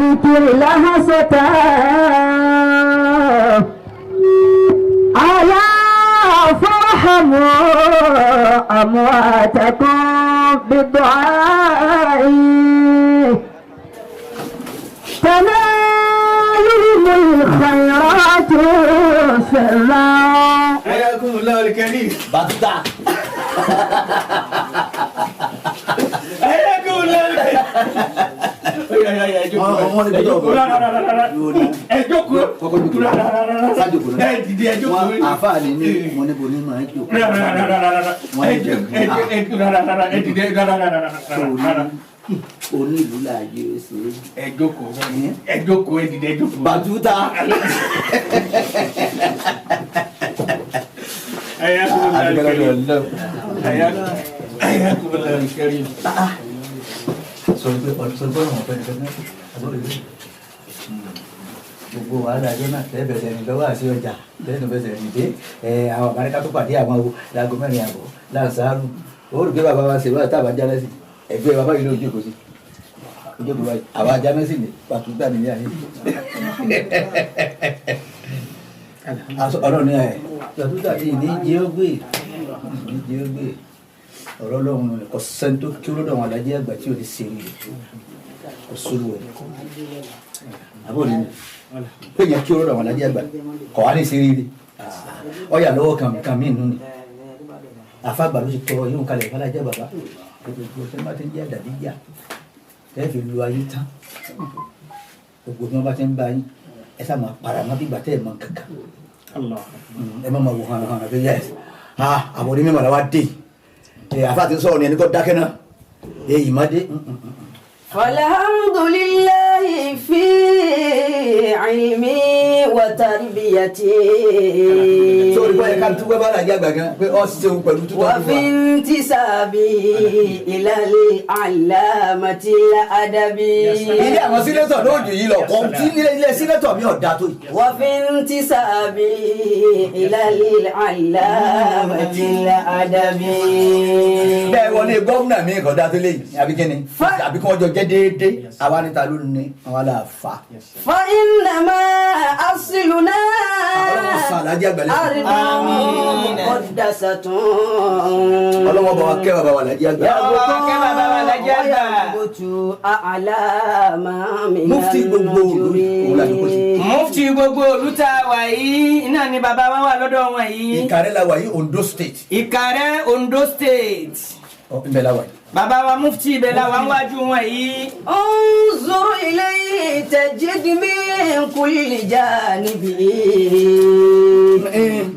ذكر لهسة ألا فارحموا أمواتكم بالدعاء تنالهم الخيرات سرا. حياكم الله الكريم. bàtà. حياكم الله الكريم. wọ́n ní bíjọ́ ọ̀gbọ́n. ẹ jókòó. kọ́kọ́ jókòó. sájòkó náà. ẹ dìde ẹ jókòó. wọ́n àfáàní ní wọ́n níbo ní máa ń jókòó. ẹ dìde. onílù láàyè ṣe. ẹ jókòó. ẹ jókòó ẹ dìde ẹ jókòó. bàtúta. حياكم الله الكريم. حياكم الله الكريم. sọ̀rọ̀ pé ọ̀rọ̀ wọn fẹ́ẹ́ fẹ́ẹ́ náà àbúrò yìí gbogbo wàhálà yóò náà tẹ́ bẹ̀rẹ̀ ní lọ́wọ́ àti ọjà lẹ́nu bẹ̀rẹ̀ ní dé àwọn àbáríkà tó pàdé àwọn o láago 4 àbọ̀ láǹsáàrù ó rí pé bàbá wa ṣe wá tábà jáná sí ẹgbẹ́ bàbá yìí ló jókòó sí ojókòó báyìí àwa jáná sí ní pàtó gbà nílé ayé ọ̀rọ̀ ní ẹ̀ pàtó gbà tí ní jẹ́ ó gbé ọ̀rọ̀ lọ́wọ́ kò sẹ́ni tó kí ló dọ̀ wọn alájẹ́ àgbà tí ò ní ṣe rí kò sólù ẹ̀ àbò ní pé yẹn kí ló dọ̀ wọn alájẹ́ àgbà kọ̀ wá ní ṣe rí ọ̀yà lọ́wọ́ kan mí nù ni àfàgbà ló ti tọrọ yóò kalẹ̀ fàlájẹ́ bàbá gbogbo ṣẹ́ bá ti ń jẹ́ àdàdíjà tẹ́ fi lu ayé tán gbogbo bí wọ́n bá ti ń bá yín ẹ sá máa para má bí gbà tẹ́ ẹ̀ mọ kankan ẹ má máa wò hàn hàn àbí yẹ́s àwọn onímọ̀ màlá wa dé àfa ti sọ̀rọ̀ ní ẹni kọ́ dákẹ́ náà èyí má dé. Alhamdulillahi fi ilmi wa tarbiyati. sórí báyìí ká túbọ̀ bá làjẹ́ àgbà gan pé ọ́ ṣeun pẹ̀lú túbọ̀ wa fi intisabi ilal alamati adabi. ilé àwọn sínétọ̀ ló dùn yìí lọ kọ́ tí ilé sínétọ̀ mi ò da tó yìí. wa fi intisabi ilal alamati adabi. bẹ́ẹ̀ wọlé gómìnà mi kò dá tó léyìí àbí kíni àbí kí wọ́n jọ jẹ́ déédéé àwa níta ló ní àwa là fà. fa innama asluna ọlọ́wọ́ sàn lájẹ́ àgbàlẹ̀. muqaddasatun. ọlọ́wọ́ bá wa kẹ́ bàbá wa lájẹ́ àgbà. mufti gbogbo olú mufti gbogbo olú tá a wà yìí iná ni bàbá wa wà lọ́dọ̀ wọn yìí. Ìkàrẹ́ la wà yìí Ondo State. Ìkàrẹ́ Ondo State. ibẹ̀ la wà yìí. bàbá wa mufti ibẹ̀ la wà wájú wọn yìí. انظر إليه تجد من كل جانب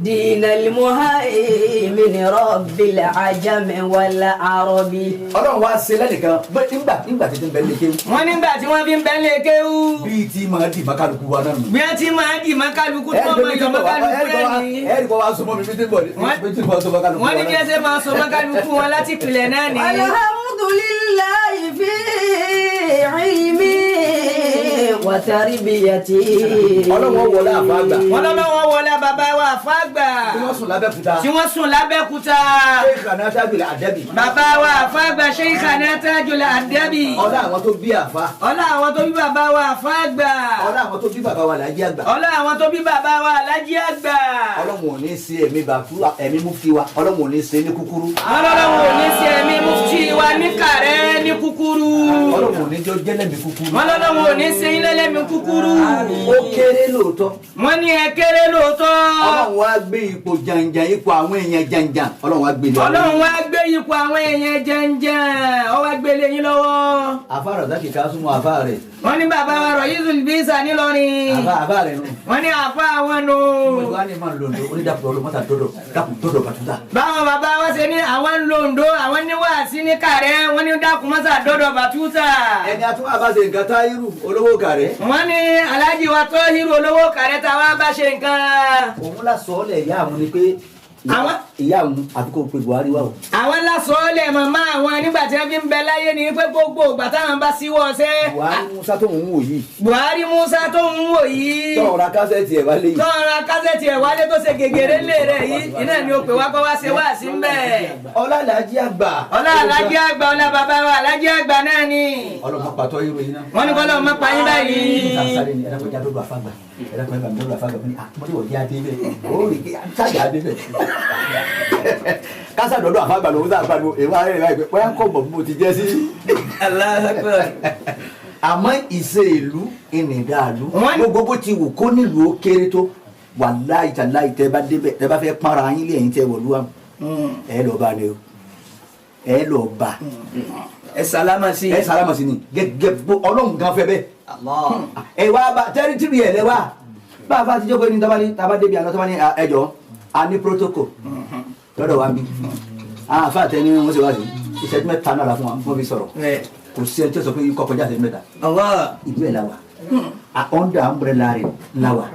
دين المهيمن رب العجم والعرب. ọlọ́run wá ṣe lẹ́nìkan nígbà tí ń bẹ lékè. wọ́n nígbà tí wọ́n fi ń bẹ lékè wú. bíi tí máa dì má kálukú wa náà nù. bí wọ́n ti máa dì má kálukú tó máa yọ má kálukú rẹ̀ ní. ẹ̀ẹ́dì kan wá sọ mọ́ mi bí tí ń bọ̀ wọ́n ní kí ẹ ṣe máa sọ má kálukú wọn láti pilẹ̀ náà ní. alhamdulillahi fi ilmi wa tarbiyati. ọlọ́run wọlé àfáàgbà. ọlọ́run wọlé bàbá wa àfáàgbà. tí wọ́n sùn lábẹ́kúta. Sheikh Tajul Adabi. bàbá wa àfáàgbà Sheikh Tajul Adabi. ọlá àwọn tó bí àfá. ọlá àwọn tó bí bàbá wa àfáàgbà. ọlá àwọn tó bí bàbá wa Lájí Àgbà. ọlá àwọn tó bí bàbá wa Lájí Àgbà. ọlọ́run ò ní ṣe ẹ̀mí mufti wa ọlọ́run ò ní ṣe ní kúkúrú. ọlọ́run ò ní ṣe ẹ̀mí mufti wa ní kàrẹ́ ní kúkúrú. ọlọ́run ò ní jọ jẹ́lẹ̀mí kúkúrú. ọlọ́run ò ní ṣe ilẹ̀lẹ́mí kúkúrú. ó kéré lóòótọ́. wọ́n ní ẹ kéré lóòótọ́. ọlọ́run wá gbé ipò jàǹjàǹ ipò àwọn èèyàn jàǹjàǹ ọlọ́run wá gbé lé. ọlọ́run wá gbé ipò àwọn èèyàn jàǹjàǹ ó wá gbé lé yín lọ́wọ́. àfa rẹ̀ dákì ká súnmọ́ àfa rẹ̀. wọ́n ní bàbá wa rọ̀ yíṣu bíṣà nílọrin. àfa rẹ̀ nù. wọ́n ní àfa àwọn nù. wọ́n wá ní máa lò ní onídàpọ̀ ọlọ́mọ́ta dọ́dọ̀ bàtúntà. báwọn bàbá wa ṣe ní àwọn ń lo Oǹdó àwọn ní wàásí ní kàrẹ́ wọ́n ní dákun mọ́sà dọ́dọ̀ bàtúntà. ẹni àtúwọ̀ àbáṣe nǹkan Táírù olówó kàrẹ́. wọ́n ní Alhaji wa Tọ́hírù olówó kàrẹ́ tá a wá bá ṣe nǹkan. òun la sọ ọ́ lẹ̀ yá àwọn ni pé ìyá àwọn àfikún pé Buhari wà o. àwọn lásọọlẹ màmá àwọn nígbà tí wọn fi ń bẹ láyé ni pé gbogbo ìgbà táwọn bá síwọ́ ṣẹ́. Buhari Musa tó ń wò yìí. Buhari Musa tó ń wò yìí. tọ́ọ̀ ra kásẹ̀tì ẹ̀ wálé yìí. tọ́ọ̀ ra kásẹ̀tì ẹ̀ wálé tó ṣe gègèrè lé rẹ̀ yìí iná ni ó pè wá kọ́ wá ṣe wá sí mbẹ́. ọlá Alhaji àgbà. ọlá Alhaji àgbà ọlá bàbá wa Alhaji àgbà náà ni. ọlọ́mọ pàtó ìròyìn náà. wọ́n ní kọ́ lọ́ọ́ mọ́ pa yín báyìí. sáré ni ẹ̀rọ jáde lọ́dọ̀ àfàgbà ẹ̀rọ kan ìgbàgbọ́ lọ́dọ̀ àfàgbà ní àtúmọ̀tí wọ̀ jẹ́ adé bẹ́ẹ̀ ó rí kí sájà adé bẹ́ẹ̀. kásá lọ́dọ̀ àfàgbà lọ́wọ́ sáà pariwo èèwọ̀ arẹ́ rẹ̀ báyìí bóyá kọ́ bọ̀ bó ti jẹ́ sí. àmọ́ ìṣe ìlú ìnìdàlú gbogbo bó ti wù kó nílùú ó kéré tó wàláhì tàláhì tẹ́ bá débẹ̀ tẹ́ bá fẹ́ pààrọ̀ ayín lé ẹ̀yìn tẹ́ wọ̀lú wa ẹ̀ lọ́ọ́ bá ni o ẹ̀ lọ́ọ́ bá ẹ sálámà sí. ẹ sálámà sí ni gẹ́gẹ́ bó Ọlọ́run gan fẹ́ bẹ́ẹ̀. ẹ wá bá tẹ́rítìrì ẹ̀ lẹ́wà bá a bá ti jókòó ní tábà débi àná tábà ní ẹjọ́ a ní protocol lọ́dọ̀ wa bí àwọn àfa àtẹni wọn ṣe wá sí ìṣẹ́jú mẹ́ta náà la fún wa wọ́n fi sọ̀rọ̀ kò sí ẹni tí ó sọ pé kọ́ kọjá ìṣẹ́jú mẹ́ta ìlú ẹ̀ la wà under umbrella rẹ̀ la wà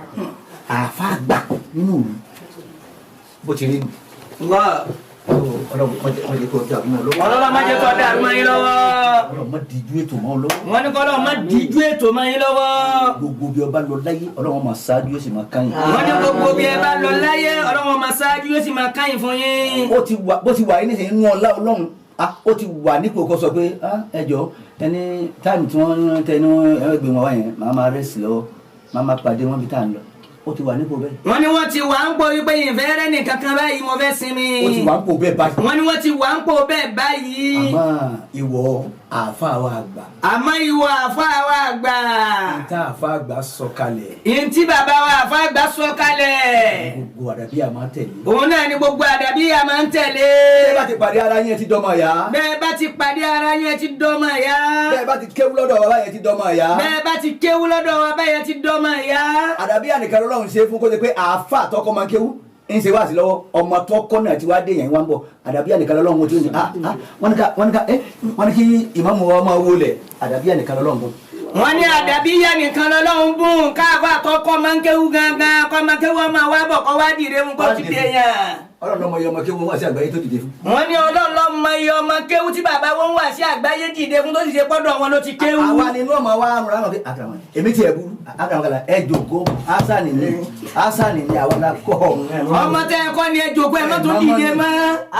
àfa gbà nínú ìlú bó ti rí Ọlọ́run má jẹ́ kó dàrú mọ́ lọ́wọ́. Ọlọ́run má jẹ́ kó dàrú mọ́ yín lọ́wọ́. Ọlọ́run má díjú ètò mọ́ lọ́wọ́. wọ́n ní kọ́lọ́ má díjú ètò mọ́ yín lọ́wọ́. gbogbo bí ọba lọ láyé Ọlọ́run máa ṣáájú yóò sì máa káyìn. wọ́n ní gbogbo bí ẹ bá lọ láyé Ọlọ́run máa ṣáájú yóò sì máa káyìn fún yín. bó ti wà yín nísìnyí nínú ọlá Ọlọ́run ó ti wà nípò kó sọ pé ẹjọ́ ẹni táìmù tí wọ́n tẹnu ẹgbẹ́ wọn wá yẹn màá máa rẹ́sì lọ́wọ́ màá máa pàdé wọn bí tá à ń lọ ó ti wà nípò bẹ́ẹ̀. wọ́n ní wọ́n ti wà ń pò wípé ìfẹ́ rẹ̀ nìkan kan báyìí mo fẹ́ sinmi. ó ti wà ń pò bẹ́ẹ̀ báyìí. wọ́n ní wọ́n ti wà ń pò bẹ́ẹ̀ báyìí. àmọ́ ìwọ àáfàá wa àgbà. àmọ́ ìwọ àáfàá wa àgbà. ìta àáfàá àgbà sọ kalẹ̀. ìntí bàbá wa àáfàá àgbà sọ kalẹ̀. gbogbo àdàbí a máa ń tẹ̀lé. òun náà ni gbogbo àdàbí a máa ń tẹ̀lé. bẹ́ẹ̀ bá ti pàdé ara yẹn ti dọ́mọ ya. bẹ́ẹ̀ bá ti pàdé ara yẹn ti dọ́mọ ya. bẹ́ẹ̀ bá ti kéwú lọ́dọ̀ bàbá yẹn ti dọ́mọ ya. bẹ́ẹ̀ bá ti kéwú lọ́dọ̀ bàbá yẹn ti dọ́mọ ya. àdàbí ànìkan lọ́run ṣe fún kó ṣe pé àáfà tọkọ máa kéwú ń ṣe wá sí lọ́wọ́ ọmọ tọkọ náà ti wá dé yẹn wá ń bọ̀ àdàbí ànìkan lọ́run tí ó ní wọ́n ní kí ìmáàmù wa máa wọlé àdàbí ànìkan lọ́run bọ̀. wọ́n ní àdàbí ànìkan lọ́run bùn káàbà tọkọ máa ń kéwú gangan kọ́ máa kéwú ọmọ wa bọ̀ kọ́ wá dìde ń kọ́ ti dé yẹn. Ọlọ́run ló mọ iye ọmọ kéwú wá sí àgbáyé tó dìde fún. wọ́n ní Ọlọ́run ló mọ iye ọmọ kéwú tí bàbá wọn wá sí àgbáyé dìde fún tó sì ṣe pọ́dọ̀ wọn ló ti kéwú. àwa ni inú ọmọ wa rún ránà pé àkàràmọ èmi tí ẹ burú àkàràmọ ẹ jòkó asani ni àwọn la kọ. ọmọ tẹ ẹ kọ́ ni ẹ jòkó ẹ má tún dìde mọ́.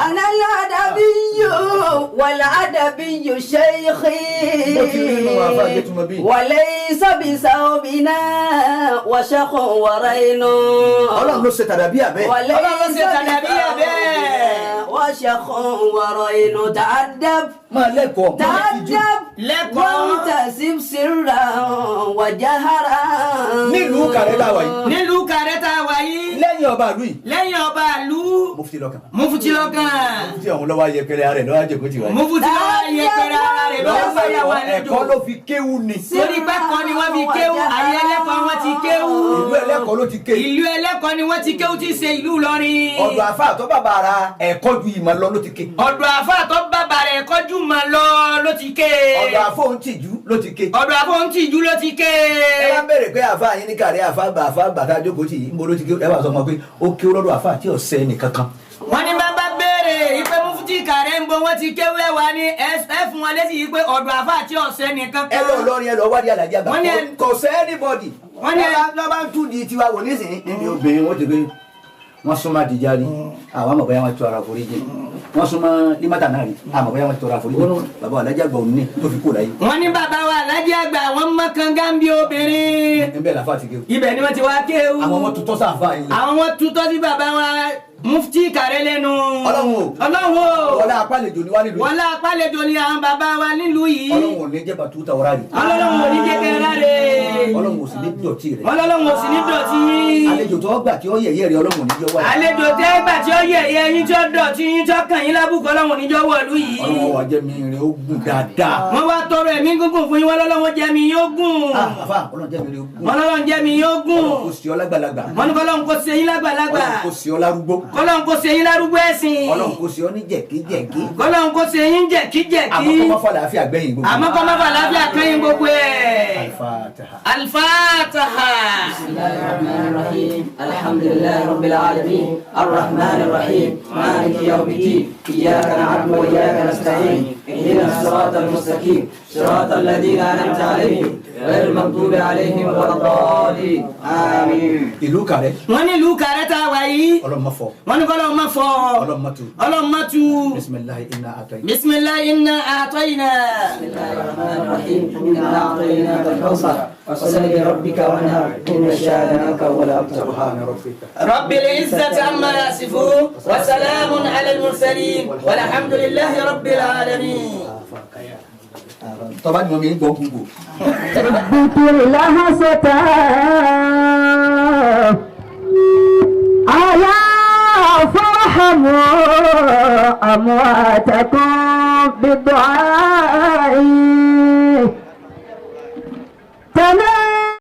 anala adabiyyu wala adabiyyu shaykhi. mo ti rí inú àfa àjẹtùmọ̀ bí. walaysa bisawbina wa shakhun wa raynu. Ọlọ́run ló ṣe tàdàbí àbẹ́. Ọlọ́run ló ṣe tàdàbí àbẹ́. wa shakhun wa raynu ta'addab. máa lẹ́kọ̀ọ́ ta'addab. lẹ́kọ̀ọ́. wantasib sirran wa jaharan. nílùú kàrẹ́ tá a wà yìí. nílùú kàrẹ́ tá a wà yìí. lẹ́yìn ọba ìlú yìí. lẹ́yìn ọba ìlú. mufti lọ́kàn. mufti lọ́kàn. mufti ọ̀hún lọ́wọ́ ayẹpẹrẹ ara rẹ̀ lọ́wọ́ àjẹkù tiwa. mufti lọ́wọ́ ayẹpẹrẹ ara rẹ̀ lọ́wọ́ báyàwó àlejò. ẹ̀kọ́ ló fi kéwú ni. torí pé kọ́ ni wọ́n fi kéwú ayé ẹlẹ́kọ̀ọ́ wọn ti kéwú. ìlú ẹlẹ́kọ̀ọ́ ló ti ké. ìlú ẹlẹ́kọ̀ọ́ ni wọ́n ti kéwú ti ṣe ìlú Ìlọrin. ọ̀dọ̀ àfa àtọ́ bàbá ara ẹ̀kọ́ ju ìmọ̀ lọ ló ti ké. ọ̀dọ̀ àfa àtọ́ bàbá rẹ̀ kọjú mà lọ ló ti ké. ọ̀dọ̀ àfọ̀ ń tìjú ló ti ké. ọ̀dọ̀ àfọ̀ ń tìjú ló ti ké. ẹ bá bẹ̀rẹ̀ pé àfa yín ní kàrí àfa tá a jókòó tì í ń bo ló ti ké ẹ bá sọ ma pé ó ké lọ́dọ̀ àfa àti ọ̀sẹ̀ nìkan kan. wọ́n ní bá bá béèrè ìpè mufti kàrẹ́ ń bọ̀ wọ́n ti kéwú ẹ̀ wá ní ẹ fún wọn létí yìí pé ọ̀dọ̀ àfa àti ọ̀sẹ̀ nìkan ẹ kan. lọ lọrin ẹ lọ wádìí Àlàjí Àgbà Wọ́n ní- kò sẹ́ anybody. Wọ́n ní- lọ́ba ń tún di tiwa wò nísìnyí. níbi obìnrin wọ́n ti gbé wọ́n súnmọ́ Àdìjà rí àwọn àmọ̀ bóyá wọ́n tó ara foríjì wọ́n súnmọ́ Límátà náà rí àmọ̀ bóyá wọ́n tó ara foríjì bàbá Àlàjí Àgbà òun ní tó fi kó láyé. wọ́n ní bàbá wa Alhaji Àgbà wọ́n mọ kànga ń bí obìnrin. ẹ bẹ́ẹ̀ làfà ti ké. ibẹ̀ ni wọ́n ti wá kéwú. àwọn ọmọ tuntun sáfà yìí. àwọn wọn tutọ́ sí bàbá wa mufti kàrẹ́ lẹ́nu. Ọlọ́run o. Ọlọ́run o. wọlé apálejò ni wá nílùú. wọ́n lá apálejò ni àwọn bàbá wa nílùú yìí. Ọlọ́run ò ní jẹ́ bàtú tàwọ́rá rí. Ọlọ́run ò ní jẹ́kẹ́ ráre. Ọlọ́run ò sì ní dọ̀tí rẹ̀. wọ́n lọ́lọ́run ò sì ní dọ̀tí. àlejò tó gbà kí ó yẹ̀yẹ́ rẹ̀ Ọlọ́run ò ní jẹ́ wáyé. àlejò tẹ́ gbà tí ó yẹ ẹyẹ yín tí ó dọ̀tí yín tí ó kàn yín lábùkù Ọlọ́run ò ní jọ́ wọ̀lú yìí. Ọlọ́run wà jẹ́ mi rẹ̀ ó gùn dáadáa. wọ́n wá tọrọ ẹ̀mí gúngùn fún yín wọ́n lọ́lọ́run jẹ́ mi yóò gùn. àfà Ọlọ́run jẹ́ mi rẹ̀ ó gùn. wọ́n lọ́lọ́run jẹ́ mi yóò gùn. Ọlọ́run kò sí ọ lágbàlagbà. wọ́n ní kọ́lọ́run kó ṣe yín lágbàlagbà. Ọlọ́run kò sí ọ lárúgbó. kọ́lọ́run kó ṣe yín lárúgbó ẹ̀sìn. Ọlọ́run kò sí ọ ní jẹ̀kíjẹ̀kí. kọ́lọ́run kó ṣe yín jẹ̀kíjẹ̀kí. àmọ́ kọ́ máa fọ́ àlàáfíà gbẹ̀yìn gbogbo. àmọ́ kọ́ má bà láfíà kẹ́yìn gbogbo ẹ̀. Al-Fatiha. Al-Fatiha. Fatiha. بسم الله الرحمن الرحيم الحمد لله رب العالمين الرحمن الرحيم مالك يوم الدين إياك نعبد وإياك نستعين اهدنا الصراط المستقيم صراط الذين أنعمت عليهم غير المغضوب عليهم ولا الضالين آمين. ìlú kàrẹ́ wọ́n ní ìlú Kàrẹ́ tá a wà yìí ọlọ́mọ fọ wọ́n ní kọ́lọ́ ma fọ́ ọlọ́mọ tu ọlọ́mọ tu bisimilahi inna atayi. bisimilahi inna a'tayna. بسم الله الرحمن الرحيم إنا أعطيناك الكوثر فصل لربك وانحر إن شانئك هو الأبتر. subhana rabbika. رب العزة عما يصفون وسلام على المرسلين والحمد لله رب العالمين. tọ́ba ni mo mi ń gbọ́ gbogbo. ذكر لحظة ألا فارحموا أمواتكم بالدعاء